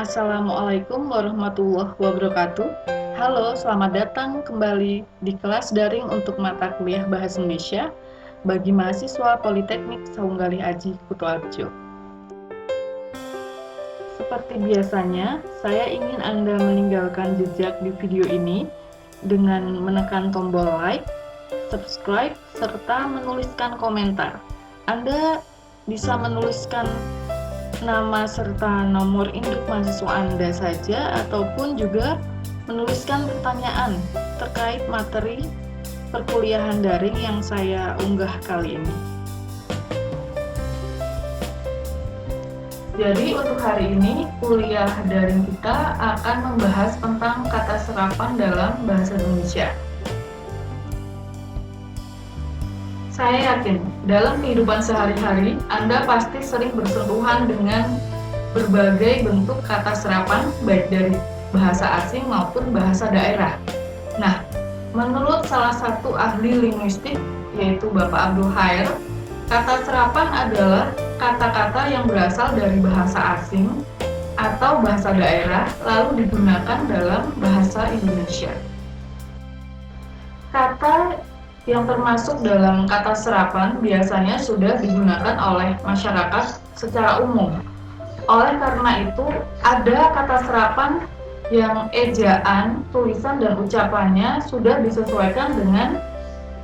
Assalamualaikum warahmatullahi wabarakatuh. Halo, selamat datang kembali di kelas daring untuk mata kuliah Bahasa Indonesia bagi mahasiswa Politeknik Saunggalih Aji Kutoarjo. Seperti biasanya, saya ingin Anda meninggalkan jejak di video ini dengan menekan tombol like, subscribe, serta menuliskan komentar. Anda bisa menuliskan nama serta nomor induk mahasiswa Anda saja ataupun juga menuliskan pertanyaan terkait materi perkuliahan daring yang saya unggah kali ini. Jadi untuk hari ini kuliah daring kita akan membahas tentang kata serapan dalam bahasa Indonesia. Saya yakin, dalam kehidupan sehari-hari, Anda pasti sering bersentuhan dengan berbagai bentuk kata serapan, baik dari bahasa asing maupun bahasa daerah. Nah, menurut salah satu ahli linguistik, yaitu Bapak Abdul Khair, kata serapan adalah kata-kata yang berasal dari bahasa asing atau bahasa daerah, lalu digunakan dalam bahasa Indonesia. Kata yang termasuk dalam kata serapan biasanya sudah digunakan oleh masyarakat secara umum. Oleh karena itu, ada kata serapan yang ejaan, tulisan, dan ucapannya sudah disesuaikan dengan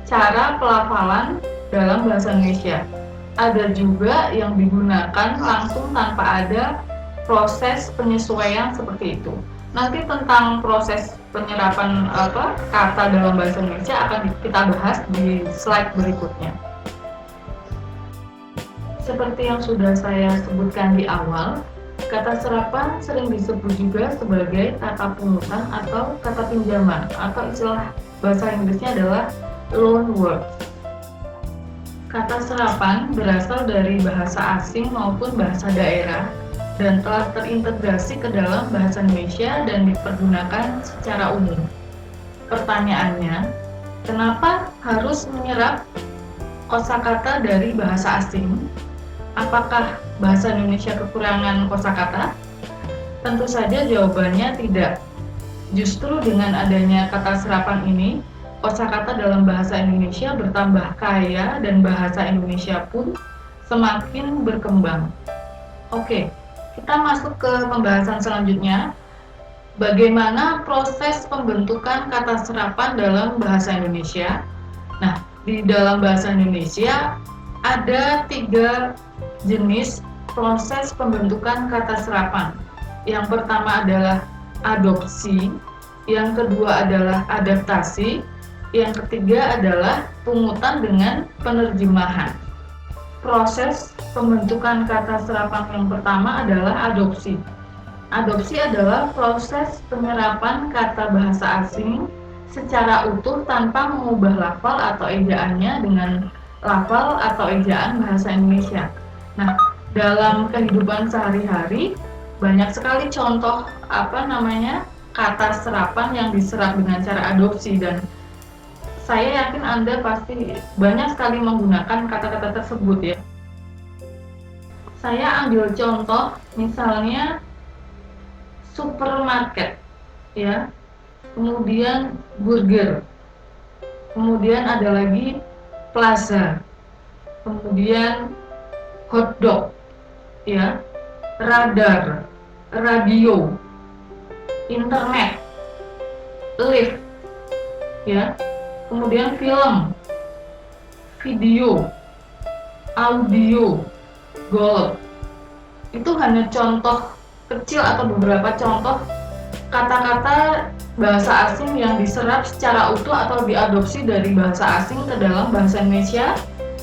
cara pelafalan dalam bahasa Indonesia. Ada juga yang digunakan langsung tanpa ada proses penyesuaian seperti itu. Nanti tentang proses penyerapan kata dalam bahasa Indonesia akan kita bahas di slide berikutnya. Seperti yang sudah saya sebutkan di awal, kata serapan sering disebut juga sebagai kata pungutan atau kata pinjaman, atau istilah bahasa Inggrisnya adalah loan words. Kata serapan berasal dari bahasa asing maupun bahasa daerah dan telah terintegrasi ke dalam bahasa Indonesia dan dipergunakan secara umum. Pertanyaannya, kenapa harus menyerap kosakata dari bahasa asing? Apakah bahasa Indonesia kekurangan kosakata? Tentu saja jawabannya tidak. Justru dengan adanya kata serapan ini, kosakata dalam bahasa Indonesia bertambah kaya dan bahasa Indonesia pun semakin berkembang. Oke. Kita masuk ke pembahasan selanjutnya. Bagaimana proses pembentukan kata serapan dalam bahasa Indonesia? Nah, di dalam bahasa Indonesia ada 3 jenis proses pembentukan kata serapan. Yang pertama adalah adopsi, yang kedua adalah adaptasi, yang ketiga adalah pungutan dengan penerjemahan. Proses pembentukan kata serapan yang pertama adalah adopsi. Adopsi adalah proses penyerapan kata bahasa asing secara utuh tanpa mengubah lafal atau ejaannya dengan lafal atau ejaan bahasa Indonesia. Nah, dalam kehidupan sehari-hari banyak sekali contoh kata serapan yang diserap dengan cara adopsi, dan saya yakin Anda pasti banyak sekali menggunakan kata-kata tersebut ya. Saya ambil contoh misalnya supermarket ya. Kemudian burger. Kemudian ada lagi plaza. Kemudian hotdog ya. Radar, radio, internet, lift ya. Kemudian film, video, audio, golf. Itu hanya contoh kecil atau beberapa contoh kata-kata bahasa asing yang diserap secara utuh atau diadopsi dari bahasa asing ke dalam bahasa Indonesia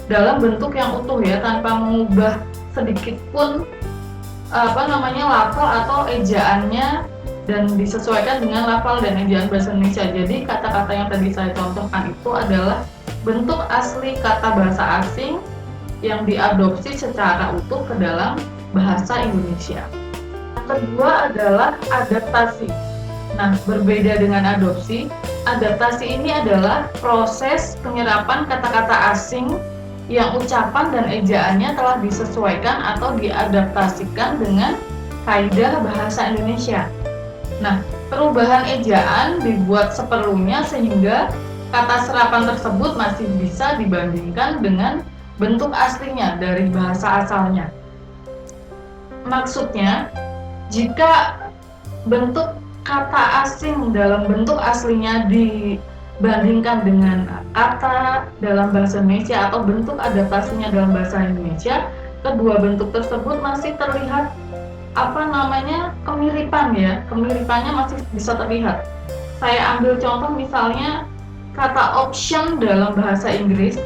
dalam bentuk yang utuh ya, tanpa mengubah sedikit pun lafal atau ejaannya dan disesuaikan dengan lafal dan ejaan bahasa Indonesia. Jadi kata-kata yang tadi saya contohkan itu adalah bentuk asli kata bahasa asing yang diadopsi secara utuh ke dalam bahasa Indonesia. Yang kedua adalah adaptasi. Nah, berbeda dengan adopsi, adaptasi ini adalah proses penyerapan kata-kata asing yang ucapan dan ejaannya telah disesuaikan atau diadaptasikan dengan kaidah bahasa Indonesia. Nah, perubahan ejaan dibuat seperlunya sehingga kata serapan tersebut masih bisa dibandingkan dengan bentuk aslinya dari bahasa asalnya. Maksudnya, jika bentuk kata asing dalam bentuk aslinya dibandingkan dengan kata dalam bahasa Indonesia atau bentuk adaptasinya dalam bahasa Indonesia, kedua bentuk tersebut masih terlihat kemiripannya masih bisa terlihat. Saya ambil contoh misalnya kata option dalam bahasa Inggris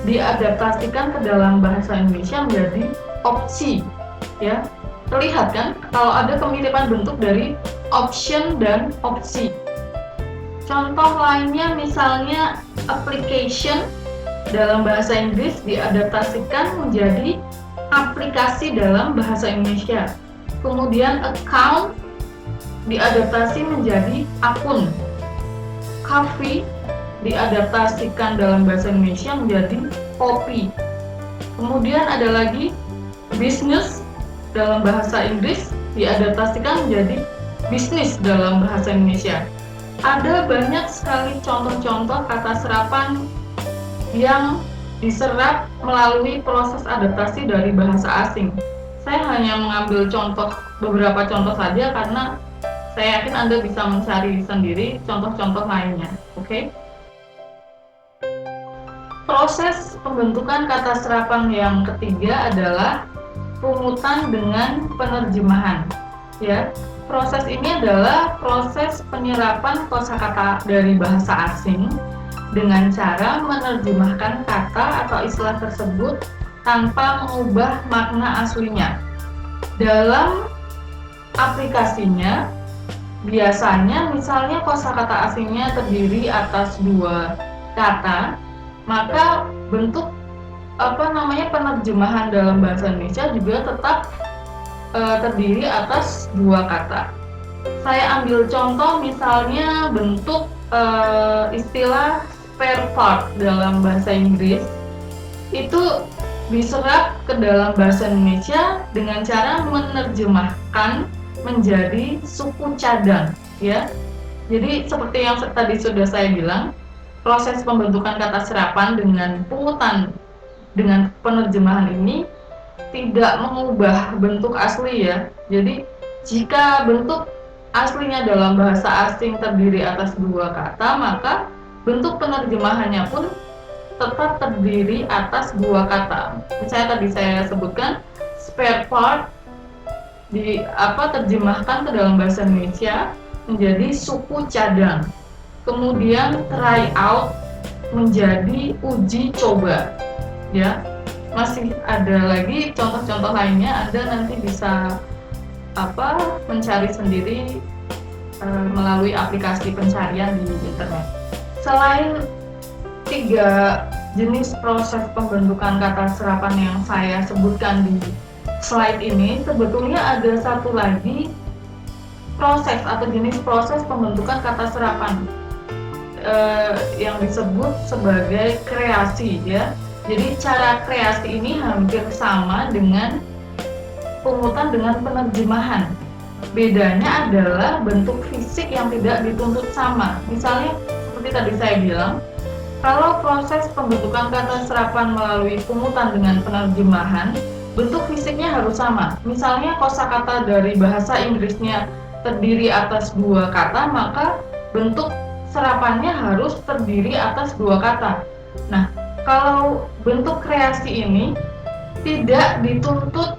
diadaptasikan ke dalam bahasa Indonesia menjadi opsi, ya. Terlihat kan kalau ada kemiripan bentuk dari option dan opsi. Contoh lainnya misalnya application dalam bahasa Inggris diadaptasikan menjadi aplikasi dalam bahasa Indonesia. Kemudian account diadaptasi menjadi akun. Coffee diadaptasikan dalam bahasa Indonesia menjadi kopi. Kemudian ada lagi business dalam bahasa Inggris diadaptasikan menjadi bisnis dalam bahasa Indonesia. Ada banyak sekali contoh-contoh kata serapan yang diserap melalui proses adaptasi dari bahasa asing. Saya hanya mengambil beberapa contoh saja karena saya yakin Anda bisa mencari sendiri contoh-contoh lainnya. Oke? Proses pembentukan kata serapan yang ketiga adalah pungutan dengan penerjemahan. Ya, proses ini adalah proses penyerapan kosakata dari bahasa asing dengan cara menerjemahkan kata atau istilah tersebut tanpa mengubah makna aslinya. Dalam aplikasinya, biasanya misalnya kosakata asingnya terdiri atas dua kata, maka bentuk penerjemahan dalam bahasa Indonesia juga tetap terdiri atas dua kata. Saya ambil contoh misalnya bentuk istilah spare part dalam bahasa Inggris itu diserap ke dalam bahasa Indonesia dengan cara menerjemahkan menjadi suku cadang, ya. Jadi seperti yang tadi sudah saya bilang, proses pembentukan kata serapan dengan pungutan dengan penerjemahan ini tidak mengubah bentuk asli, ya. Jadi jika bentuk aslinya dalam bahasa asing terdiri atas dua kata, maka bentuk penerjemahannya pun tetap terdiri atas dua kata. Misalnya tadi saya sebutkan spare part terjemahkan ke dalam bahasa Indonesia menjadi suku cadang. Kemudian try out menjadi uji coba. Ya. Masih ada lagi contoh-contoh lainnya, Anda nanti bisa mencari sendiri melalui aplikasi pencarian di internet. Selain tiga jenis proses pembentukan kata serapan yang saya sebutkan di slide ini, sebetulnya ada satu lagi proses atau jenis proses pembentukan kata serapan yang disebut sebagai kreasi, ya. Jadi cara kreasi ini hampir sama dengan pungutan dengan penerjemahan. Bedanya adalah bentuk fisik yang tidak dituntut sama. Misalnya seperti tadi saya bilang, kalau proses pembentukan kata serapan melalui pungutan dengan penerjemahan, bentuk fisiknya harus sama. Misalnya kosakata dari bahasa Inggrisnya terdiri atas dua kata, maka bentuk serapannya harus terdiri atas dua kata. Nah, kalau bentuk kreasi ini tidak dituntut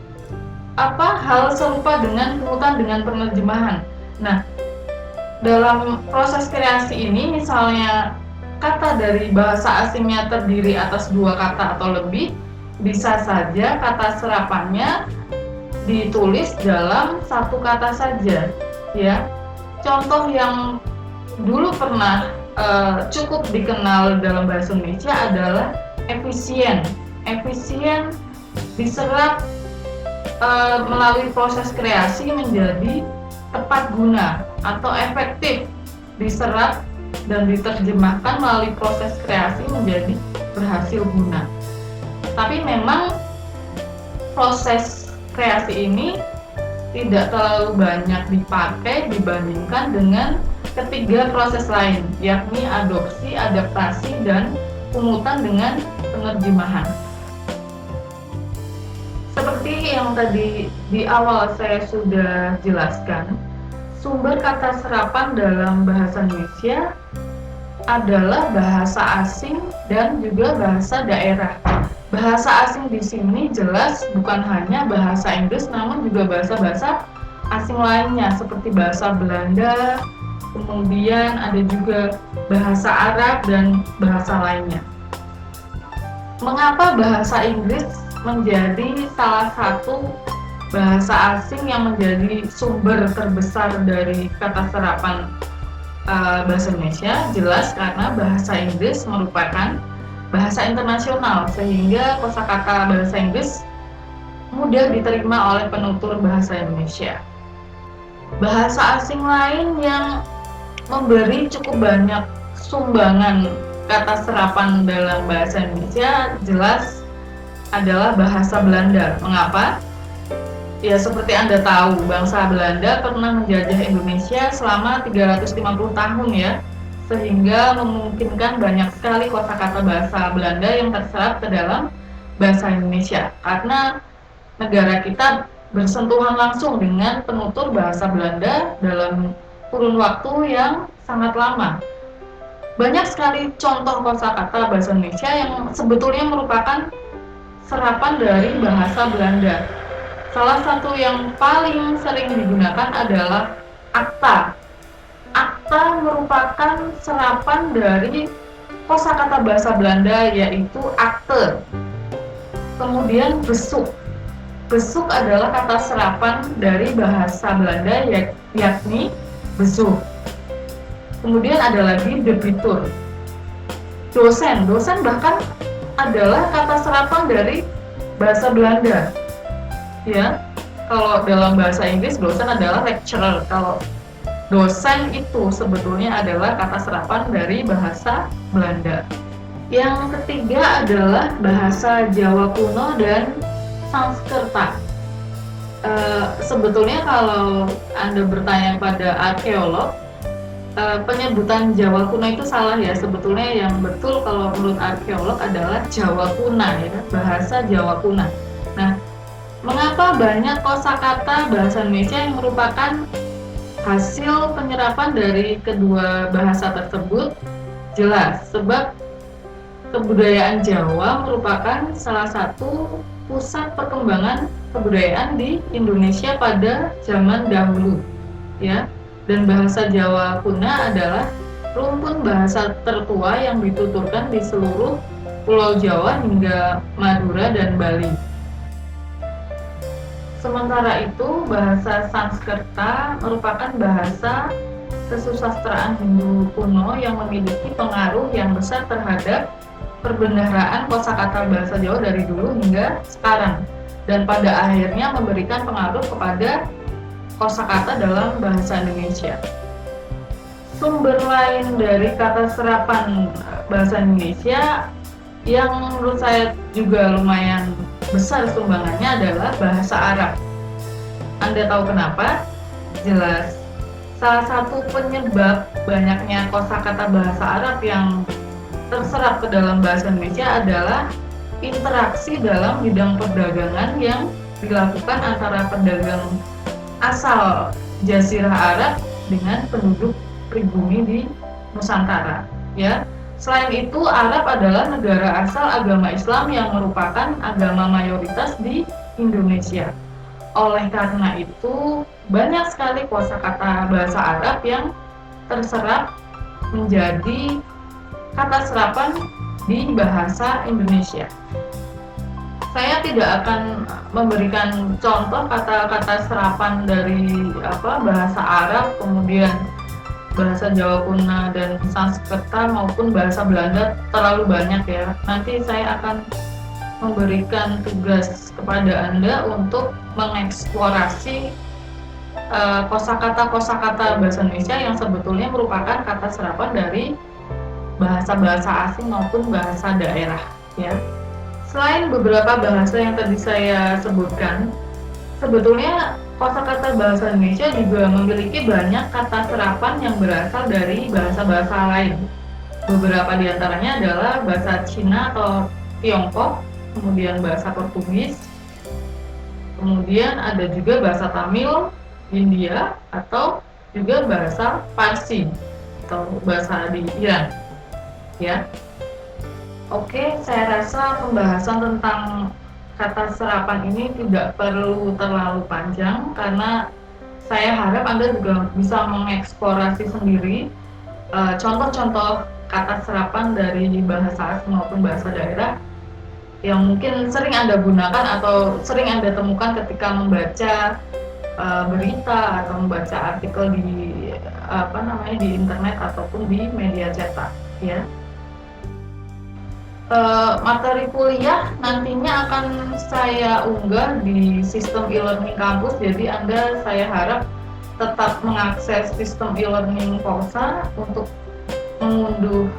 hal serupa dengan pungutan dengan penerjemahan. Nah, dalam proses kreasi ini misalnya kata dari bahasa asingnya terdiri atas dua kata atau lebih, bisa saja kata serapannya ditulis dalam satu kata saja, ya. Contoh yang dulu pernah cukup dikenal dalam bahasa Indonesia adalah efisien. Efisien diserap melalui proses kreasi menjadi tepat guna, atau efektif diserap dan diterjemahkan melalui proses kreasi menjadi berhasil guna. Tapi memang proses kreasi ini tidak terlalu banyak dipakai dibandingkan dengan ketiga proses lain, yakni adopsi, adaptasi, dan pungutan dengan penerjemahan. Seperti yang tadi di awal saya sudah jelaskan, sumber kata serapan dalam bahasa Indonesia adalah bahasa asing dan juga bahasa daerah. Bahasa asing di sini jelas bukan hanya bahasa Inggris, namun juga bahasa-bahasa asing lainnya seperti bahasa Belanda, kemudian ada juga bahasa Arab dan bahasa lainnya. Mengapa bahasa Inggris menjadi salah satu bahasa asing yang menjadi sumber terbesar dari kata serapan bahasa Indonesia? Jelas karena bahasa Inggris merupakan bahasa internasional, sehingga kosakata bahasa Inggris mudah diterima oleh penutur bahasa Indonesia. Bahasa asing lain yang memberi cukup banyak sumbangan kata serapan dalam bahasa Indonesia jelas adalah bahasa Belanda. Mengapa? Ya, seperti Anda tahu, bangsa Belanda pernah menjajah Indonesia selama 350 tahun ya, sehingga memungkinkan banyak sekali kosakata bahasa Belanda yang terserap ke dalam bahasa Indonesia. Karena negara kita bersentuhan langsung dengan penutur bahasa Belanda dalam kurun waktu yang sangat lama. Banyak sekali contoh kosakata bahasa Indonesia yang sebetulnya merupakan serapan dari bahasa Belanda. Salah satu yang paling sering digunakan adalah akta. Akta merupakan serapan dari kosakata bahasa Belanda yaitu akte. Kemudian besuk. Besuk adalah kata serapan dari bahasa Belanda yakni besuk. Kemudian ada lagi debitur. Dosen. Dosen bahkan adalah kata serapan dari bahasa Belanda. Ya, kalau dalam bahasa Inggris dosen adalah lecturer. Kalau dosen itu sebetulnya adalah kata serapan dari bahasa Belanda. Yang ketiga adalah bahasa Jawa kuno dan Sanskerta. Sebetulnya kalau Anda bertanya pada arkeolog, penyebutan Jawa kuno itu salah ya. Sebetulnya yang betul kalau menurut arkeolog adalah Jawa kuna ya, bahasa Jawa kuna. Nah, mengapa banyak kosakata bahasa Indonesia yang merupakan hasil penyerapan dari kedua bahasa tersebut? Jelas, sebab kebudayaan Jawa merupakan salah satu pusat perkembangan kebudayaan di Indonesia pada zaman dahulu, ya. Dan bahasa Jawa kuna adalah rumpun bahasa tertua yang dituturkan di seluruh Pulau Jawa hingga Madura dan Bali. Sementara itu, bahasa Sanskerta merupakan bahasa kesusastraan Hindu kuno yang memiliki pengaruh yang besar terhadap perbendaharaan kosakata bahasa Jawa dari dulu hingga sekarang, dan pada akhirnya memberikan pengaruh kepada kosakata dalam bahasa Indonesia. Sumber lain dari kata serapan bahasa Indonesia yang menurut saya juga lumayan besar sumbangannya adalah bahasa Arab. Anda tahu kenapa? Jelas, salah satu penyebab banyaknya kosakata bahasa Arab yang terserap ke dalam bahasa Indonesia adalah interaksi dalam bidang perdagangan yang dilakukan antara pedagang asal Jazirah Arab dengan penduduk pribumi di Nusantara, ya. Selain itu, Arab adalah negara asal agama Islam yang merupakan agama mayoritas di Indonesia. Oleh karena itu, banyak sekali kosakata bahasa Arab yang terserap menjadi kata serapan di bahasa Indonesia. Saya tidak akan memberikan contoh kata-kata serapan dari bahasa Arab, kemudian bahasa Jawa kuno dan Sanskerta maupun bahasa Belanda terlalu banyak ya. Nanti saya akan memberikan tugas kepada Anda untuk mengeksplorasi kosakata-kosakata bahasa Indonesia yang sebetulnya merupakan kata serapan dari bahasa-bahasa asing maupun bahasa daerah ya. Selain beberapa bahasa yang tadi saya sebutkan, sebetulnya Kosakata bahasa Indonesia juga memiliki banyak kata serapan yang berasal dari bahasa-bahasa lain. Beberapa di antaranya adalah bahasa Cina atau Tiongkok, kemudian bahasa Portugis, kemudian ada juga bahasa Tamil, India, atau juga bahasa Parsi atau bahasa di Iran. Ya, oke, saya rasa pembahasan tentang kata serapan ini tidak perlu terlalu panjang karena saya harap Anda juga bisa mengeksplorasi sendiri contoh-contoh kata serapan dari bahasa asing maupun bahasa daerah yang mungkin sering Anda gunakan atau sering Anda temukan ketika membaca berita atau membaca artikel di di internet ataupun di media cetak, ya. Materi kuliah nantinya akan saya unggah di sistem e-learning kampus, jadi saya harap tetap mengakses sistem e-learning Polsa untuk mengunduh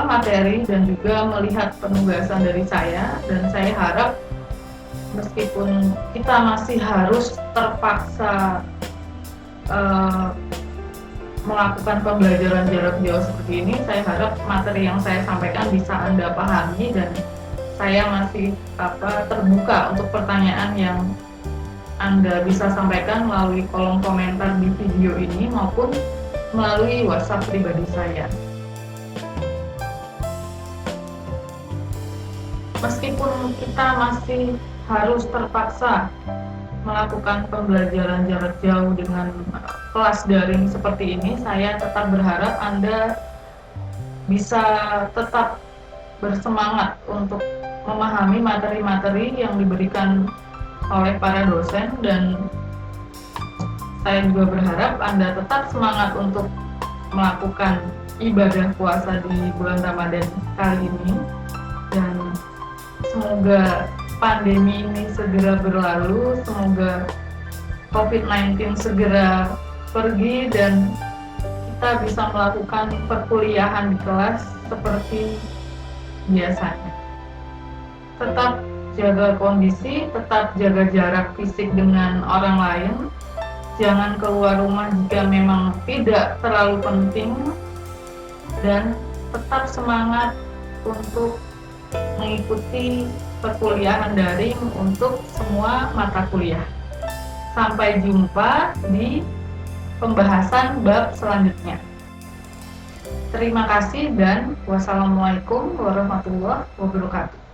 materi dan juga melihat penugasan dari saya, dan saya harap meskipun kita masih harus terpaksa melakukan pembelajaran jarak jauh seperti ini, saya harap materi yang saya sampaikan bisa Anda pahami dan saya masih terbuka untuk pertanyaan yang Anda bisa sampaikan melalui kolom komentar di video ini maupun melalui WhatsApp pribadi saya. Meskipun kita masih harus terpaksa melakukan pembelajaran jarak jauh dengan kelas daring seperti ini, saya tetap berharap Anda bisa tetap bersemangat untuk memahami materi-materi yang diberikan oleh para dosen, dan saya juga berharap Anda tetap semangat untuk melakukan ibadah puasa di bulan Ramadan kali ini, dan semoga pandemi ini segera berlalu, semoga COVID-19 segera pergi dan kita bisa melakukan perkuliahan di kelas seperti biasanya. Tetap jaga kondisi, tetap jaga jarak fisik dengan orang lain, jangan keluar rumah jika memang tidak terlalu penting, dan tetap semangat untuk mengikuti perkuliahan daring untuk semua mata kuliah. Sampai jumpa di pembahasan bab selanjutnya. Terima kasih dan wassalamualaikum warahmatullahi wabarakatuh.